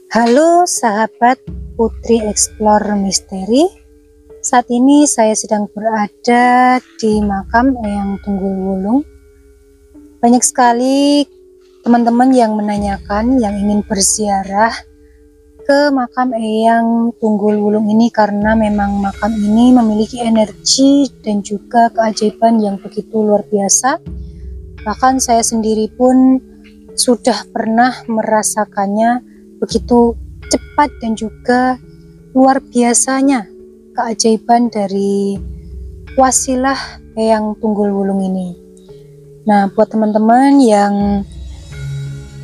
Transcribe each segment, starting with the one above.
Halo sahabat Putri Explore Misteri. Saat ini saya sedang berada di makam Eyang Tunggul Wulung. Banyak sekali teman-teman yang menanyakan, yang ingin berziarah ke makam Eyang Tunggul Wulung ini karena memang makam ini memiliki energi dan juga keajaiban yang begitu luar biasa. Bahkan saya sendiri pun sudah pernah merasakannya begitu cepat dan juga luar biasanya keajaiban dari wasilah Eyang Tunggul Wulung ini. Nah, buat teman-teman yang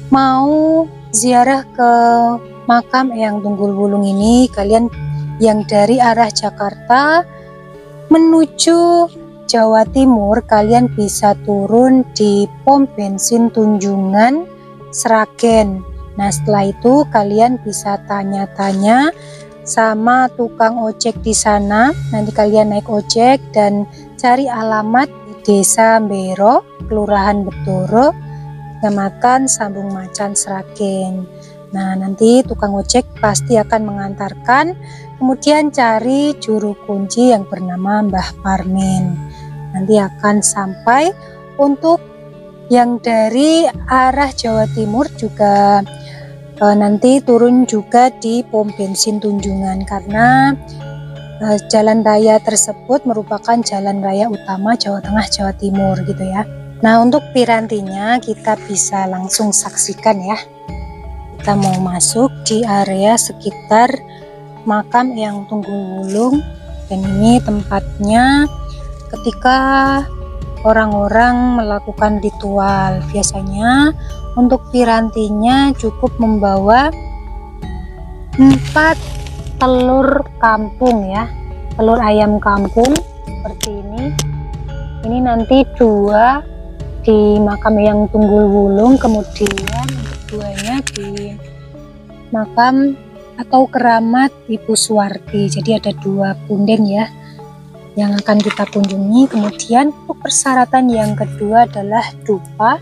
mau ziarah ke makam Eyang Tunggul Wulung ini, kalian yang dari arah Jakarta menuju Jawa Timur, kalian bisa turun di pom bensin Tunjungan Sragen. Nah, setelah itu kalian bisa tanya-tanya sama tukang ojek di sana. Nanti kalian naik ojek dan cari alamat di Desa Mbero, Kelurahan Betoro, Kecamatan Sambung Macan, Sragen. Nah, nanti tukang ojek pasti akan mengantarkan. Kemudian cari juru kunci yang bernama Mbah Parmin. Nanti akan sampai. Untuk yang dari arah Jawa Timur juga nanti turun juga di pom bensin Tunjungan karena jalan raya tersebut merupakan jalan raya utama Jawa Tengah Jawa Timur gitu ya. Nah, untuk pirantinya kita bisa langsung saksikan ya. Kita mau masuk di area sekitar makam Eyang Tunggul Wulung, dan ini tempatnya ketika orang-orang melakukan ritual. Biasanya untuk pirantinya cukup membawa 4 telur kampung ya, telur ayam kampung seperti ini. Ini nanti 2 di makam Eyang Tunggul Wulung, kemudian untuk 2-nya di makam atau keramat Ibu Suwarti. Jadi ada 2 punden ya yang akan kita kunjungi. Kemudian untuk persyaratan yang kedua adalah dupa.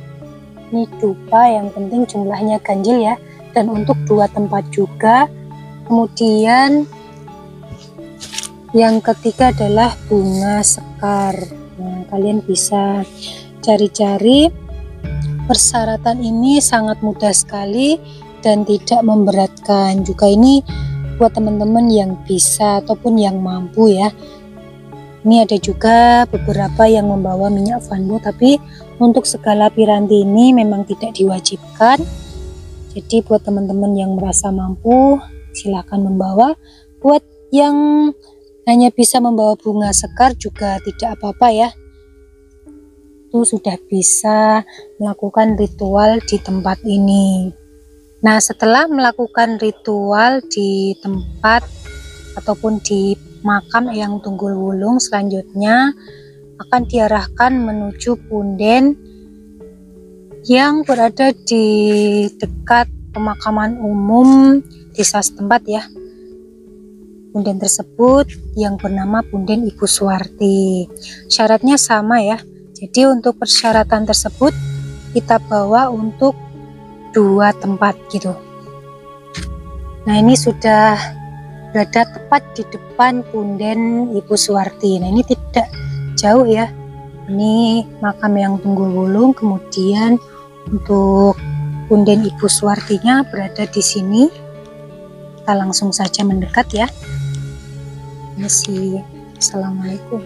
Ini dupa, yang penting jumlahnya ganjil ya, dan untuk 2 tempat juga. Kemudian yang ketiga adalah bunga sekar. Nah, kalian bisa cari-cari. Persyaratan ini sangat mudah sekali dan tidak memberatkan. Juga ini buat teman-teman yang bisa ataupun yang mampu ya. Ini ada juga beberapa yang membawa minyak vanbo, tapi untuk segala piranti ini memang tidak diwajibkan. Jadi buat teman-teman yang merasa mampu silahkan membawa. Buat yang hanya bisa membawa bunga sekar juga tidak apa-apa ya. Itu sudah bisa melakukan ritual di tempat ini. Nah, setelah melakukan ritual di tempat ataupun di makam Eyang Tunggul Wulung, selanjutnya akan diarahkan menuju punden yang berada di dekat pemakaman umum desa setempat ya. Punden tersebut yang bernama Punden Ibu Suwarti. Syaratnya sama ya. Jadi untuk persyaratan tersebut kita bawa untuk 2 tempat gitu. Nah, ini sudah berada tepat di depan punden Ibu Suwarti. Nah, ini tidak jauh ya. Ini makam Eyang Tunggul Wulung, kemudian untuk punden Ibu Suwartinya berada di sini. Kita langsung saja mendekat ya. Assalamualaikum.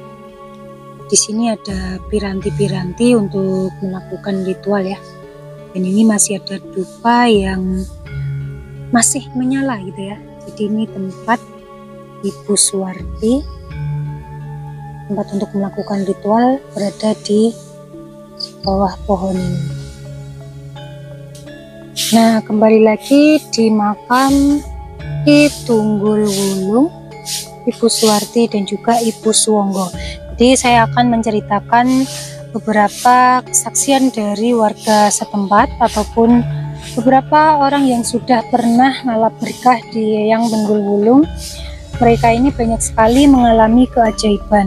Di sini ada piranti-piranti untuk melakukan ritual ya. Dan ini masih ada dupa yang masih menyala gitu ya. Jadi ini tempat Ibu Suwarti, tempat untuk melakukan ritual berada di bawah pohon ini. Nah, kembali lagi di makam Ki Tunggul Wulung, Ibu Suwarti dan juga Ibu Suwonggo. Jadi saya akan menceritakan beberapa kesaksian dari warga setempat ataupun beberapa orang yang sudah pernah ngalap berkah di Eyang Tunggul Wulung. Mereka ini banyak sekali mengalami keajaiban.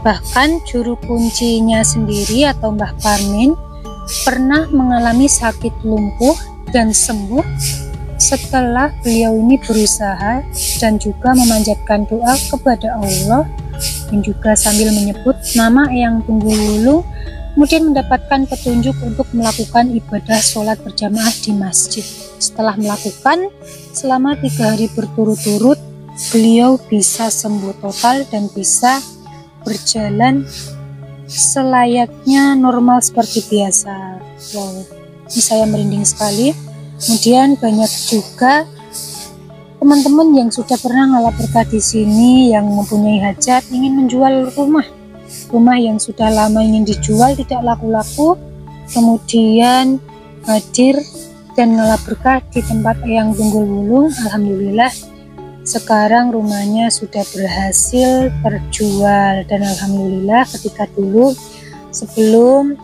Bahkan juru kuncinya sendiri atau Mbah Parmin pernah mengalami sakit lumpuh dan sembuh setelah beliau ini berusaha dan juga memanjatkan doa kepada Allah dan juga sambil menyebut nama Eyang Tunggul Wulung, kemudian mendapatkan petunjuk untuk melakukan ibadah sholat berjamaah di masjid. Setelah melakukan selama 3 hari berturut-turut, beliau bisa sembuh total dan bisa berjalan selayaknya normal seperti biasa. Wow, ini saya merinding sekali. Kemudian banyak juga teman-teman yang sudah pernah ngalap berkah di sini yang mempunyai hajat ingin menjual rumah yang sudah lama ingin dijual tidak laku-laku, kemudian hadir dan ngalap berkah di tempat Eyang Tunggul Wulung. Alhamdulillah sekarang rumahnya sudah berhasil terjual, dan alhamdulillah ketika dulu sebelum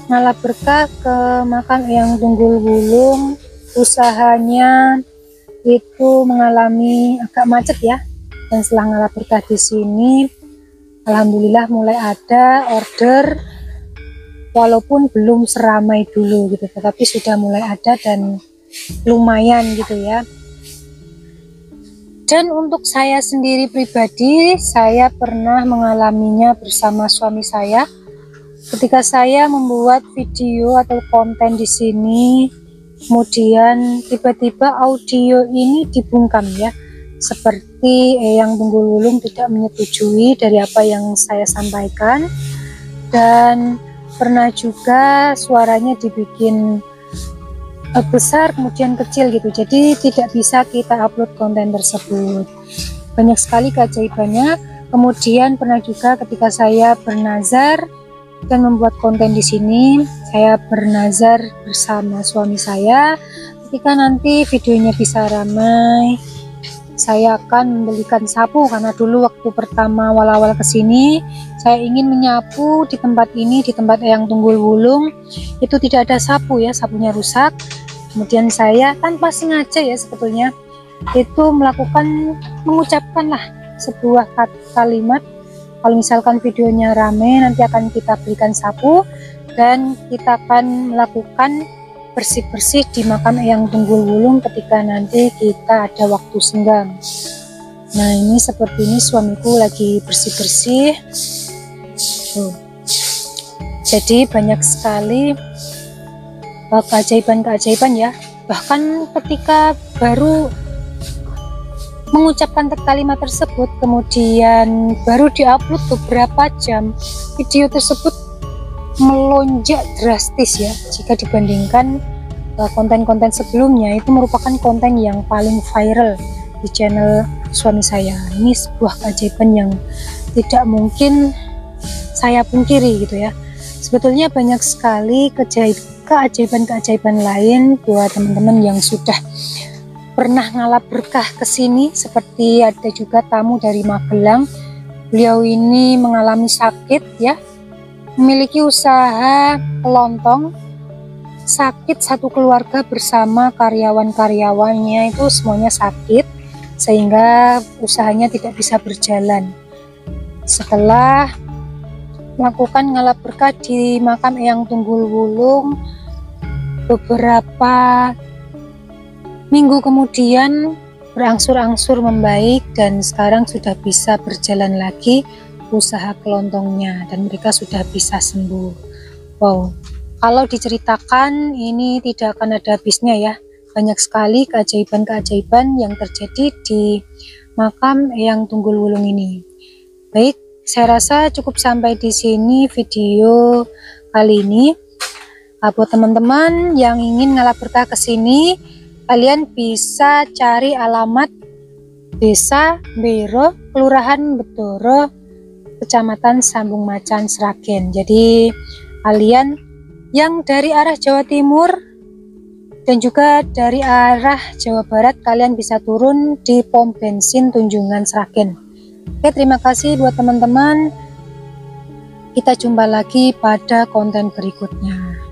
ngalap berkah ke makam Eyang Tunggul Wulung, usahanya itu mengalami agak macet ya, dan setelah ngalap berkah di sini alhamdulillah mulai ada order, walaupun belum seramai dulu gitu, tetapi sudah mulai ada dan lumayan gitu ya. Dan untuk saya sendiri pribadi, saya pernah mengalaminya bersama suami saya ketika saya membuat video atau konten di sini, kemudian tiba-tiba audio ini dibungkam ya, seperti Eyang Tunggul Wulung tidak menyetujui dari apa yang saya sampaikan, dan pernah juga suaranya dibikin besar kemudian kecil gitu, jadi tidak bisa kita upload konten tersebut. Banyak sekali keajaibannya. Kemudian pernah juga ketika saya bernazar dan membuat konten di sini, saya bernazar bersama suami saya, ketika nanti videonya bisa ramai saya akan membelikan sapu, karena dulu waktu pertama awal-awal kesini saya ingin menyapu di tempat ini, di tempat Eyang Tunggul Wulung itu tidak ada sapu ya, sapunya rusak. Kemudian saya tanpa sengaja ya sebetulnya itu mengucapkanlah sebuah kalimat, kalau misalkan videonya rame nanti akan kita berikan sapu dan kita akan melakukan bersih-bersih di makam Eyang Tunggul Wulung ketika nanti kita ada waktu senggang. Nah ini seperti ini suamiku lagi bersih-bersih. Jadi banyak sekali keajaiban-keajaiban ya. Bahkan ketika baru mengucapkan kalimat tersebut, kemudian baru diupload beberapa jam, video tersebut melonjak drastis ya, jika dibandingkan konten-konten sebelumnya. Itu merupakan konten yang paling viral di channel suami saya. Ini sebuah keajaiban yang tidak mungkin saya pungkiri gitu ya. Sebetulnya banyak sekali keajaiban-keajaiban lain buat teman-teman yang sudah pernah ngalap berkah ke sini, seperti ada juga tamu dari Magelang. Beliau ini mengalami sakit ya, memiliki usaha kelontong, sakit satu keluarga bersama karyawan-karyawannya itu semuanya sakit, sehingga usahanya tidak bisa berjalan. Setelah melakukan ngalap berkah di makam Eyang Tunggul Wulung, beberapa minggu kemudian berangsur-angsur membaik dan sekarang sudah bisa berjalan lagi usaha kelontongnya dan mereka sudah bisa sembuh. Wow, kalau diceritakan ini tidak akan ada habisnya ya. Banyak sekali keajaiban-keajaiban yang terjadi di makam Eyang Tunggul Wulung ini. Baik, saya rasa cukup sampai di sini video kali ini. Buat teman-teman yang ingin ngalap berkah ke sini, kalian bisa cari alamat Desa Bero, Kelurahan Betoro, Kecamatan Sambung Macan, Sragen. Jadi kalian yang dari arah Jawa Timur dan juga dari arah Jawa Barat, kalian bisa turun di pom bensin Tunjungan Sragen. Oke, terima kasih buat teman-teman. Kita jumpa lagi pada konten berikutnya.